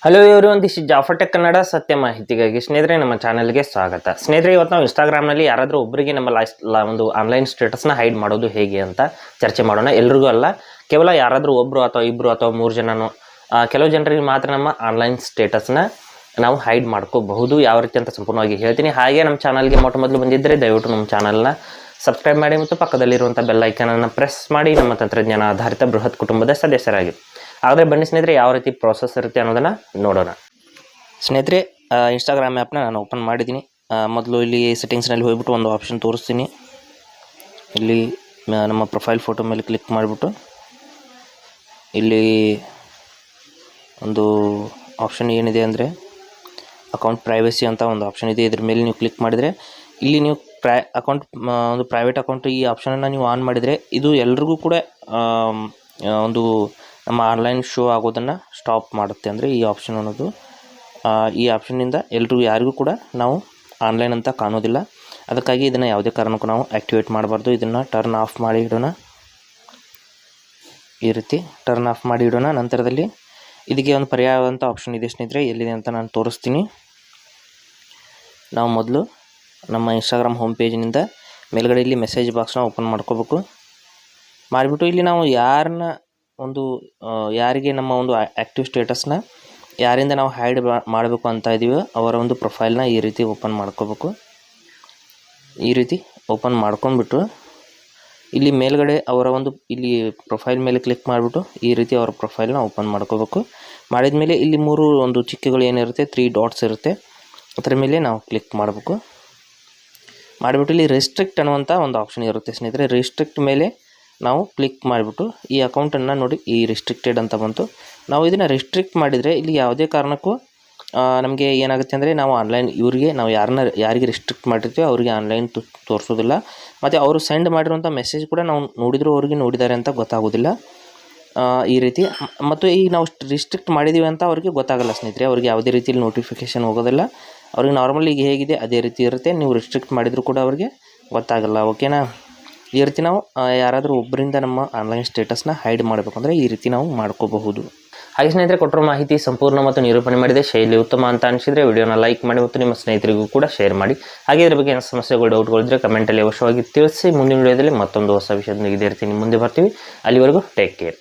Hello everyone, this is Jafar tech Kannada, ಸತ್ಯ ಮಾಹಿತಿಗಾಗಿ. ಸ್ನೇಹಿತರೆ, ನಮ್ಮ ಚಾನಲ್ಗೆ ಸ್ವಾಗತ. ಸ್ನೇಹಿತರೆ, ಇವತ್ತು ನಾವು ಇನ್ಸ್ಟಾಗ್ರಾಮ್ನಲ್ಲಿ ಯಾರಾದರೂ ಒಬ್ಬರಿಗೆ ನಮ್ಮ ಒಂದು ಆನ್ಲೈನ್ ಸ್ಟೇಟಸ್ನ ಹೈಡ್ ಮಾಡೋದು ಹೇಗೆ ಅಂತ ಚರ್ಚೆ ಮಾಡೋಣ. ಎಲ್ರಿಗೂ ಅಲ್ಲ, ಕೇವಲ ಯಾರಾದರೂ ಒಬ್ಬರು ಅಥವಾ ಇಬ್ಬರು ಅಥವಾ 3 ಜನನೋ, ಕೆಲವು ಜನರಿಗೆ ಮಾತ್ರ ನಮ್ಮ ಆನ್ಲೈನ್ ಸ್ಟೇಟಸ್ನ ನಾವು ಹೈಡ್ ಮಾಡ್ಕೋಬಹುದು. ಯಾವ ರೀತಿ ಅಂತ ಸಂಪೂರ್ಣವಾಗಿ ಹೇಳ್ತೀನಿ. ಹಾಗೆ ನಮ್ಮ ಚಾನಲ್ಗೆ ಮೊದಲು ಬಂದಿದ್ದರೆ ದಯವಿಟ್ಟು ನಮ್ಮ ಚಾನಲ್ನ ಸಬ್ಸ್ಕ್ರೈಬ್ ಮಾಡಿ ಮತ್ತು ಪಕ್ಕದಲ್ಲಿರುವಂಥ ಬೆಲ್ ಐಕನನ್ನು ಪ್ರೆಸ್ ಮಾಡಿ ನಮ್ಮ ತಂತ್ರಜ್ಞಾನ ಆಧಾರಿತ ಬೃಹತ್ ಕುಟುಂಬದ ಸದಸ್ಯರಾಗಿ. ಆದರೆ ಬನ್ನಿ ಸ್ನೇಹಿತರೆ, ಯಾವ ರೀತಿ ಪ್ರೋಸೆಸ್ ಇರುತ್ತೆ ಅನ್ನೋದನ್ನು ನೋಡೋಣ. ಸ್ನೇಹಿತರೆ, ಇನ್ಸ್ಟಾಗ್ರಾಮ್ ಆ್ಯಪ್ನ ನಾನು ಓಪನ್ ಮಾಡಿದ್ದೀನಿ. ಮೊದಲು ಇಲ್ಲಿ ಸೆಟ್ಟಿಂಗ್ಸ್ನಲ್ಲಿ ಹೋಗ್ಬಿಟ್ಟು ಒಂದು ಆಪ್ಷನ್ ತೋರಿಸ್ತೀನಿ. ಇಲ್ಲಿ ನಮ್ಮ ಪ್ರೊಫೈಲ್ ಫೋಟೋ ಮೇಲೆ ಕ್ಲಿಕ್ ಮಾಡಿಬಿಟ್ಟು ಇಲ್ಲಿ ಒಂದು ಆಪ್ಷನ್ ಏನಿದೆ ಅಂದರೆ ಅಕೌಂಟ್ ಪ್ರೈವಸಿ ಅಂತ ಒಂದು ಆಪ್ಷನ್ ಇದೆ. ಇದ್ರ ಮೇಲೆ ನೀವು ಕ್ಲಿಕ್ ಮಾಡಿದರೆ ಇಲ್ಲಿ ನೀವು ಒಂದು ಪ್ರೈವೇಟ್ ಅಕೌಂಟ್ ಈ ಆಪ್ಷನನ್ನು ನೀವು ಆನ್ ಮಾಡಿದರೆ ಇದು ಎಲ್ರಿಗೂ ಕೂಡ ಒಂದು ನಮ್ಮ ಆನ್ಲೈನ್ ಶೋ ಆಗೋದನ್ನು ಸ್ಟಾಪ್ ಮಾಡುತ್ತೆ. ಅಂದರೆ ಈ ಆಪ್ಷನ್ ಅನ್ನೋದು ಈ ಆಪ್ಷನ್ನಿಂದ ಎಲ್ರಿಗೂ ಯಾರಿಗೂ ಕೂಡ ನಾವು ಆನ್ಲೈನ್ ಅಂತ ಕಾಣೋದಿಲ್ಲ. ಅದಕ್ಕಾಗಿ ಇದನ್ನು ಯಾವುದೇ ಕಾರಣಕ್ಕೂ ನಾವು ಆ್ಯಕ್ಟಿವೇಟ್ ಮಾಡಬಾರ್ದು. ಇದನ್ನು ಟರ್ನ್ ಆಫ್ ಮಾಡಿ ಇಡೋಣ. ಈ ರೀತಿ ಟರ್ನ್ ಆಫ್ ಮಾಡಿ ಇಡೋಣ. ನಂತರದಲ್ಲಿ ಇದಕ್ಕೆ ಒಂದು ಪರ್ಯಾಯವಾದಂಥ ಆಪ್ಷನ್ ಇದೆ ಸ್ನೇಹಿತರೆ, ಎಲ್ಲಿದೆ ಅಂತ ನಾನು ತೋರಿಸ್ತೀನಿ. ನಾವು ಮೊದಲು ನಮ್ಮ ಇನ್ಸ್ಟಾಗ್ರಾಮ್ ಹೋಮ್ ಪೇಜಿನಿಂದ ಮೇಲ್ಗಡೆ ಇಲ್ಲಿ ಮೆಸೇಜ್ ಬಾಕ್ಸ್ನ ಓಪನ್ ಮಾಡ್ಕೋಬೇಕು. ಮಾಡಿಬಿಟ್ಟು ಇಲ್ಲಿ ನಾವು ಯಾರಿಗೆ ನಮ್ಮ ಒಂದು ಆ್ಯಕ್ಟಿವ್ ಸ್ಟೇಟಸ್ನ ಯಾರಿಂದ ನಾವು ಹೈಡ್ ಮಾಡಬೇಕು ಅಂತ ಇದ್ದೀವೋ ಅವರ ಒಂದು ಪ್ರೊಫೈಲ್ನ ಈ ರೀತಿ ಓಪನ್ ಮಾಡ್ಕೋಬೇಕು. ಈ ರೀತಿ ಓಪನ್ ಮಾಡ್ಕೊಂಡ್ಬಿಟ್ಟು ಇಲ್ಲಿ ಮೇಲ್ಗಡೆ ಅವರ ಒಂದು ಇಲ್ಲಿ ಪ್ರೊಫೈಲ್ ಮೇಲೆ ಕ್ಲಿಕ್ ಮಾಡಿಬಿಟ್ಟು ಈ ರೀತಿ ಅವರ ಪ್ರೊಫೈಲ್ನ ಓಪನ್ ಮಾಡ್ಕೋಬೇಕು. ಮಾಡಿದ ಮೇಲೆ ಇಲ್ಲಿ 3 ಒಂದು ಚಿಕ್ಕಗಳು ಏನಿರುತ್ತೆ, 3 ಡಾಟ್ಸ್ ಇರುತ್ತೆ, ಅದರ ಮೇಲೆ ನಾವು ಕ್ಲಿಕ್ ಮಾಡಬೇಕು. ಮಾಡಿಬಿಟ್ಟು ಇಲ್ಲಿ ರಿಸ್ಟ್ರಿಕ್ಟ್ ಅನ್ನುವಂಥ ಒಂದು ಆಪ್ಷನ್ ಇರುತ್ತೆ ಸ್ನೇಹಿತರೆ. ರಿಸ್ಟ್ರಿಕ್ಟ್ ಮೇಲೆ ನಾವು ಕ್ಲಿಕ್ ಮಾಡಿಬಿಟ್ಟು ಈ ಅಕೌಂಟನ್ನು ನೋಡಿ, ಈ ರಿಸ್ಟ್ರಿಕ್ಟೆಡ್ ಅಂತ ಬಂತು. ನಾವು ಇದನ್ನು ರಿಸ್ಟ್ರಿಕ್ಟ್ ಮಾಡಿದರೆ ಇಲ್ಲಿ ಯಾವುದೇ ಕಾರಣಕ್ಕೂ ನಮಗೆ ಏನಾಗುತ್ತೆ ಅಂದರೆ ನಾವು ಆನ್ಲೈನ್ ನಾವು ಯಾರಿಗೆ ರಿಸ್ಟ್ರಿಕ್ಟ್ ಮಾಡಿರ್ತೀವೋ ಅವರಿಗೆ ಆನ್ಲೈನ್ ತೋರಿಸೋದಿಲ್ಲ. ಮತ್ತು ಅವರು ಸೆಂಡ್ ಮಾಡಿರುವಂಥ ಮೆಸೇಜ್ ಕೂಡ ನಾವು ನೋಡಿದರೂ ಅವರಿಗೆ ನೋಡಿದ್ದಾರೆ ಅಂತ ಗೊತ್ತಾಗೋದಿಲ್ಲ. ಈ ರೀತಿ ಮತ್ತು ಈಗ ನಾವು ರಿಸ್ಟ್ರಿಕ್ಟ್ ಮಾಡಿದ್ದೀವಿ ಅಂತ ಅವರಿಗೆ ಗೊತ್ತಾಗಲ್ಲ ಸ್ನೇಹಿತರೆ. ಅವ್ರಿಗೆ ಯಾವುದೇ ರೀತಿಯಲ್ಲಿ ನೋಟಿಫಿಕೇಷನ್ ಹೋಗೋದಿಲ್ಲ. ಅವ್ರಿಗೆ ನಾರ್ಮಲಿ ಈಗ ಹೇಗಿದೆ ಅದೇ ರೀತಿ ಇರುತ್ತೆ. ನೀವು ರಿಸ್ಟ್ರಿಕ್ಟ್ ಮಾಡಿದರೂ ಕೂಡ ಅವರಿಗೆ ಗೊತ್ತಾಗಲ್ಲ. ಓಕೆನಾ? ಈ ರೀತಿ ನಾವು ಯಾರಾದರೂ ಒಬ್ಬರಿಂದ ನಮ್ಮ ಆನ್ಲೈನ್ ಸ್ಟೇಟಸ್ನ ಹೈಡ್ ಮಾಡಬೇಕಂದ್ರೆ ಈ ರೀತಿ ನಾವು ಮಾಡ್ಕೋಬಹುದು. ಹಾಗೆ ಸ್ನೇಹಿತರೆ, ಕೊಟ್ಟಿರೋ ಮಾಹಿತಿ ಸಂಪೂರ್ಣ ಮತ್ತು ನಿರೂಪಣೆ ಮಾಡಿದೆ, ಶೈಲಿ ಉತ್ತಮ ಅಂತ ಅನಿಸಿದರೆ ವಿಡಿಯೋನ ಲೈಕ್ ಮಾಡಿ ಮತ್ತು ನಿಮ್ಮ ಸ್ನೇಹಿತರಿಗೂ ಕೂಡ ಶೇರ್ ಮಾಡಿ. ಹಾಗೆ ಇದ್ರ ಬಗ್ಗೆ ಏನು ಸಮಸ್ಯೆಗಳು, ಡೌಟ್ಗಳಿದ್ದರೆ ಕಮೆಂಟಲ್ಲಿ ಅವಶ್ಯವಾಗಿ ತಿಳಿಸಿ. ಮುಂದಿನ ವಿಡಿಯೋದಲ್ಲಿ ಮತ್ತೊಂದು ಹೊಸ ವಿಷಯದೊಂದಿಗೆ ಇದೇ ರೀತಿ ಮುಂದೆ ಬರ್ತೀವಿ. ಅಲ್ಲಿವರೆಗೂ ಟೇಕ್ ಕೇರ್.